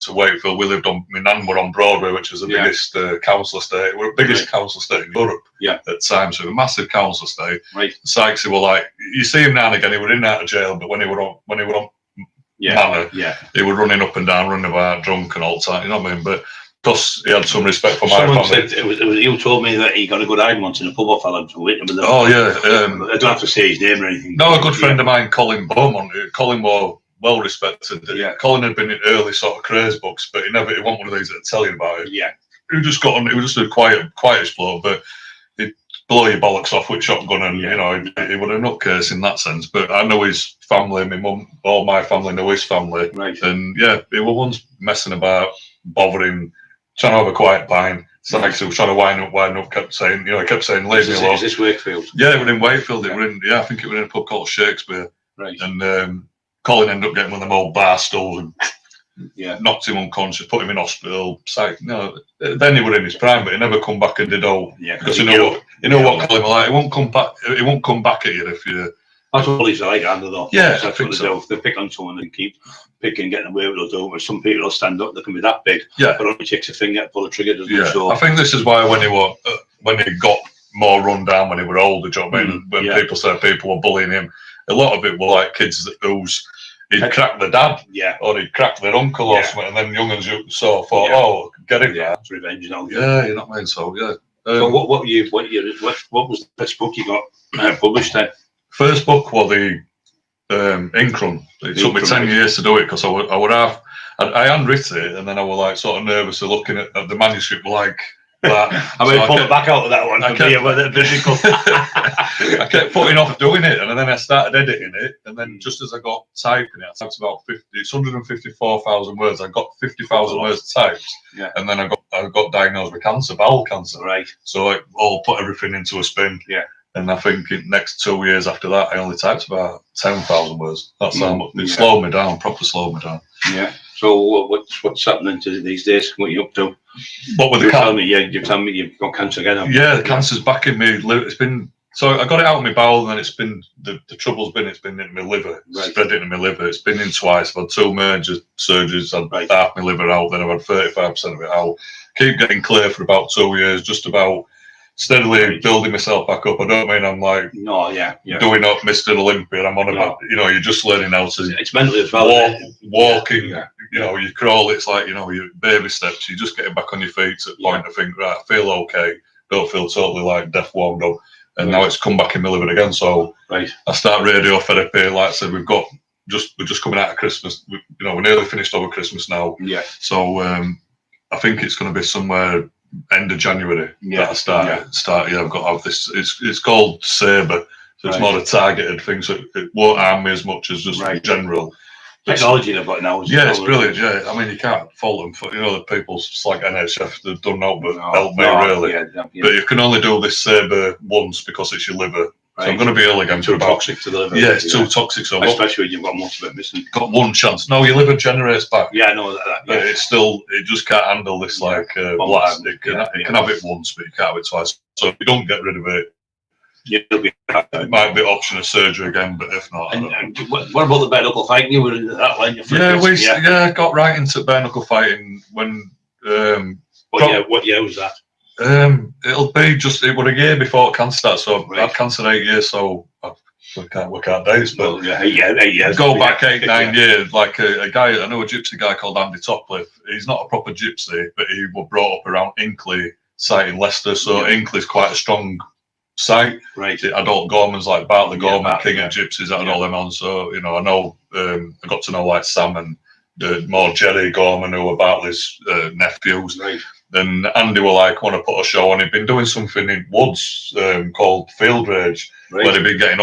to Wakefield. We lived on, my nan were on Broadway, which was the biggest council estate. We're the biggest council estate in Europe at the time, so a massive council estate. Sykes were like, you see him now and again, he were in and out of jail, but when he were on manor, he were running up and down, running about drunk and all that, you know what I mean? But because he had some respect for my family. Said you told me that he got a good hiding once in a pub off Allen to win. I don't have to say his name or anything. No, a good friend of mine, Colin Beaumont. Colin was well respected. Colin had been in early sort of craze books, but he wasn't one of these that tell you about it. He just got on. He was just a quietest bloke, but he'd blow your bollocks off with shotgun, and you know, he was a nutcase in that sense. But I know his family. My mum, all my family know his family, and he was once messing about, bothering, trying to have a quiet pint. Sykes was trying to wind up, kept saying, leave me alone. Is this Wakefield? Yeah, it was in Wakefield. It was in, I think it was in a pub called Shakespeare. And Colin ended up getting one of them old bar stools and knocked him unconscious, put him in hospital. Sykes, then he was in his prime, but he never come back and did all. Because you know what Colin was like. He won't come back. He won't come back at you if you. That's what he's like, Andy, though. Yeah, that's what they do. They pick on someone and keep picking, getting away with it. But some people will stand up. They can be that big. But only takes a finger to pull the trigger. So I think this is why when he got more run down when he were older, do you know what I mean? When people said people were bullying him, a lot of it were like kids he'd crack their dad, or he'd crack their uncle or something, and then young uns sort of thought, oh, get him. It's revenge and all. You know what I mean? So so what was the first book you got published then? First book was the Ink Run. It took me 10 years to do it because I handwritten it, and then I was like sort of nervous of looking at the manuscript like that. I pulled it back out of that one. I kept putting off doing it, and then I started editing it, and then just as I got typing it, I typed about 154,000 words. I got 50,000 words typed, and then I got diagnosed with cancer, bowel cancer. So I all put everything into a spin. And I think in the next 2 years after that, I only typed about 10,000 words. That's how much it slowed me down, proper slowed me down. So what's happening to these days? What are you up to? What with the cancer? You're telling me you've got cancer again. The cancer's back in me. It's been, so I got it out of my bowel, and then it's been, the trouble's been, it's been in my liver. Spread it in my liver. It's been in twice. I've had 2 major surgeries. I've had half my liver out, then I've had 35% of it out. Keep getting clear for about 2 years, just about steadily building myself back up. I don't mean I'm like doing up Mr. Olympia. I'm on about, you're just learning how to. It's mentally as well. Walking, you crawl. It's like, your baby steps. You're just getting back on your feet at the point to think, right, I feel okay. Don't feel totally like death warmed up. And now it's come back in my liver again. So I start radiotherapy. Like I said, we're just coming out of Christmas. We're nearly finished over Christmas now. So I think it's going to be somewhere end of January that I start. I've got to have this. It's called Sabre, so it's not a targeted thing. So it won't harm me as much as just general technology they've got now. It's brilliant. I mean, you can't fault them for the people like NHS. They've done no but help me really. But you can only do this Sabre once because it's your liver. So I'm going to be ill again. Too toxic to the liver. It's too toxic. So especially when you've got most of it missing. Got one chance. No, your liver generates back. I know that. But it's still, it just can't handle this blast. It can have it once, but you can't have it twice. So if you don't get rid of it, it might be an option of surgery again. But if not, and what about the bare knuckle fighting? You were into that line. I got right into bare knuckle fighting when. What year was that? It'll be just, it was a year before cancer started, so I've had cancer 8 years, so I can't work out days, but 8 years. Go back 8-9 years, like a guy, I know a gypsy guy called Andy Topcliffe. He's not a proper gypsy, but he was brought up around Inkley site in Leicester, so Inkley's quite a strong site. Adult Gorman's like Bart the Gorman, king of gypsies, that had all them on, so, I know, I got to know like Sam and more Jerry Gorman, who were Bartley's nephews. Then Andy were like, want to put a show on. He'd been doing something in Woods called Field Rage, where they'd been getting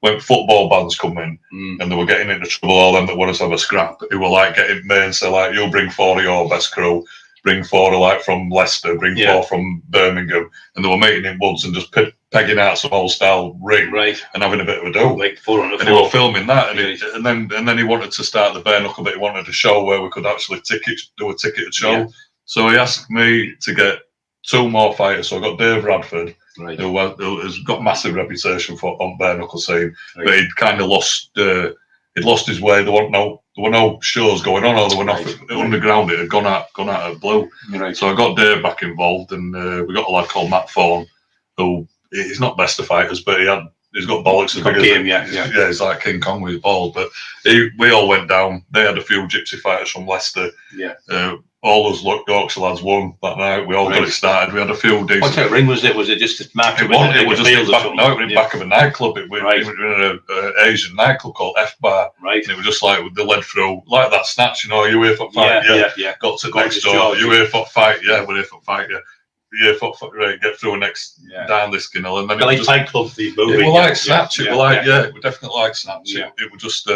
when football bands come in, and they were getting into trouble, all them that wanted to have a scrap. They were like getting me and say like, you bring 4 of your best crew, bring 4 like from Leicester, bring 4 from Birmingham, and they were meeting in Woods and just pegging out some old style ring and having a bit of a do. Like 4 on a 4. And they were filming that, and then he wanted to start the bare knuckle bit. He wanted a show where we could actually do a ticketed show. So he asked me to get 2 more fighters. So I got Dave Radford, who has got massive reputation on bare knuckle scene, but he'd kind of lost his way. There wasn't no there were no shows going on, or there were nothing underground. It had gone out of blue. Right. So I got Dave back involved, and we got a lad called Matt Thorne, who he's not best of fighters, but he's got bollocks as big as him. Yeah, he's like King Kong with his balls. But we all went down. They had a few gypsy fighters from Leicester. Yeah. All those Yorkshire lads won that night. We all got it started. We had a few decent. What type of ring was it? Was it just a match? It was just in the back of a nightclub. It was in an Asian nightclub called F Bar. Right. And it was just like they led through like that snatch. You know, you here for fight? Yeah. Got to next door. You here for fight? Yeah, we're here for fight. Yeah. Yeah, right, get through next down this canal, and then it like was fight club. It was like snatch. It was like we definitely like snatch. It was just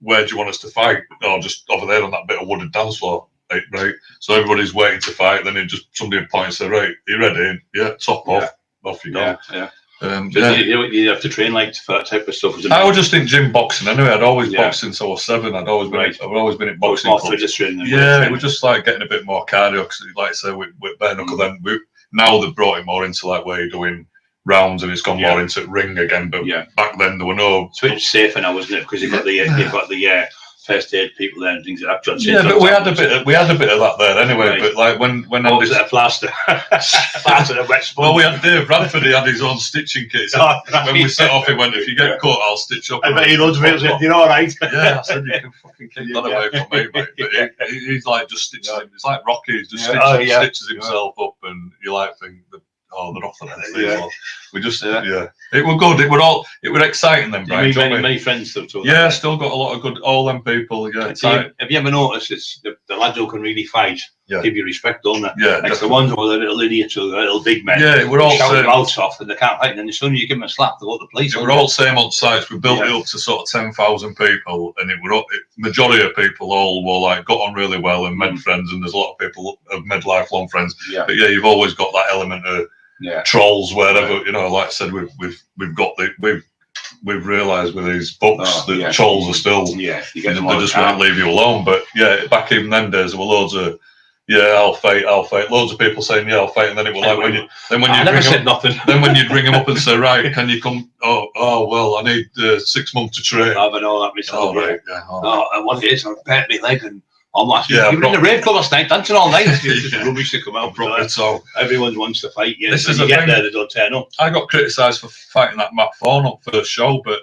where do you want us to fight? Oh, just over there on that bit of wooded dance floor. Right, so everybody's waiting to fight. Then somebody would point and say, "Right, are you ready? Yeah, top off you go." You have to train like for that type of stuff. I was just in gym boxing anyway. I'd always boxed since I was 7. I've always been in boxing. It was just like getting a bit more cardio. Because, like I say, with bare knuckle, then now they've brought it more into like where you're doing rounds, and it's gone more into ring again. But back then there were no. It's a bit safer now, wasn't it? Because you've got the first aid people there and things like that. But we had a bit of that there anyway. But like when was it a plaster? Plaster of wet sponge. Well, we had Dave Bradford. He had his own stitching kit. So when we set off, he went, "If you get cut, I'll stitch up." I bet he loads of people said, "You're all right." Yeah, I said, "You can fucking keep that away from me, mate." But he's like just stitches. It's like Rocky. He just stitches himself up, and you like think that. Oh, they're off the next we just it was good. It were exciting then, Brian. Many friends still talk. Yeah, still got a lot of good all them people. Yeah. Have you ever noticed it's the lads who can really fight give you respect, don't they? Yeah. Like the ones who are the little idiots or the little big men. Yeah, we're all shouting mouths off and they can't fight, and then as soon as you give them a slap, they go to the police. We're all same on Sykes. We built it up to sort of 10,000 people, and majority of people all were like got on really well and made friends, and there's a lot of people have made lifelong friends. Yeah. But you've always got that element of trolls wherever, like I said, we've realised with these books that trolls are still they just won't leave you alone. But back in them days there were loads of I'll fight, loads of people saying I'll fight, and then it was like when you'd ring them up and say, right, can you come? Oh well, I need 6 months to train. I know that myself. And what it is, I've hurt my leg and you were in the rave club last night, dancing all night. It's just rubbish to come out. So everyone wants to fight. This is you get there, they don't turn up. I got criticised for fighting that Matt Thorne up for the show, but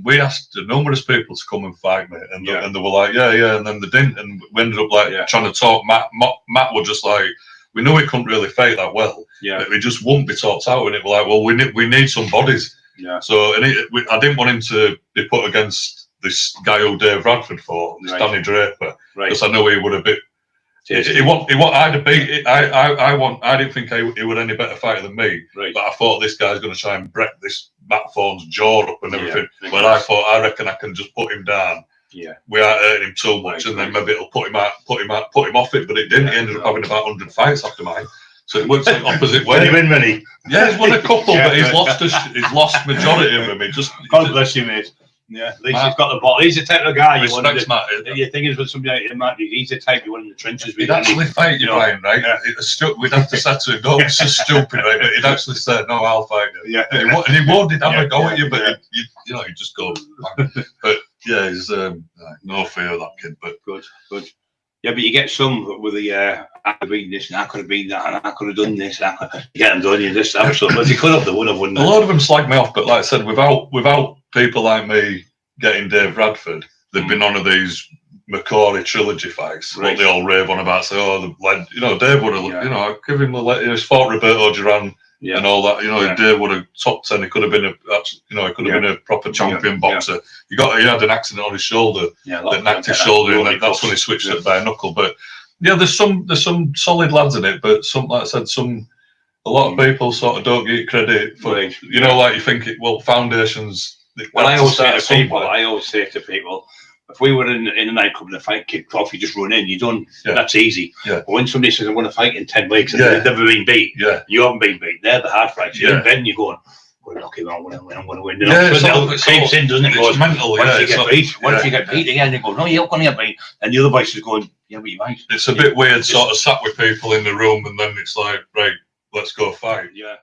we asked numerous people to come and fight me, and they were like, and then they didn't, and we ended up like trying to talk. Matt was just like, we knew he couldn't really fight that well, but we just wouldn't be talked out, and it was like, well, we need some bodies. Yeah. So I didn't want him to be put against this guy who Dave Bradford fought, this Danny Draper, because I know he would have been. I didn't think he was any better fighter than me, but I thought this guy's going to try and break this Matt Thorne's jaw up and everything. But I reckon I can just put him down. Yeah, we aren't hurting him too much, and then maybe it'll put him off it. But it didn't. He ended up having about 100 fights after mine. So it works like opposite way. Did he win many? Yeah, he's won a couple, but he's lost majority of them. God bless you, mate. Yeah, at least he's got the ball. He's the type of guy you want to. Matt. The thing is, with somebody like Matt, he's the type you want in the trenches. He'd actually fight you, Brian, right? Yeah. We'd have to say to him, "No, it's just stupid," right? But he'd actually say, "No, I'll fight you." Yeah, and he would. He'd have a go at you, but you just go. But yeah, he's no fear of that kid. But good. Yeah, but you get some with the I could have been this and I could have been that and I could have done this. And you get them done, you just have some. But you could have, they would have, wouldn't they? A lot of them slag me off, but like I said, without people like me getting Dave Bradford, they've been on of these McCory trilogy fights. What they all rave on about, say, Dave would have, I'd give him he's fought Roberto Duran and all that. Dave would have top 10. He could have been been a proper champion boxer. He had an accident on his shoulder that knocked his shoulder, and that's when he switched it bare knuckle. But there's some solid lads in it, but some, like I said, a lot of people sort of don't get credit for like you think foundations. Well, I always say to people, if we were in a nightclub and the fight kicked off, you just run in, you're done. That's easy. Yeah. But when somebody says, I want to fight in 10 weeks and they've never been beat, you haven't been beat, they're the hard fights. You're in bed and you're going, we're lucky, I'm going to win. It creeps in, doesn't it? It's mental. Once you get beat again, they go, no, you're going to get beat. And the other voice is going, yeah, but you might. It's a bit weird, sort of sat with people in the room and then it's like, right, let's go fight. Yeah.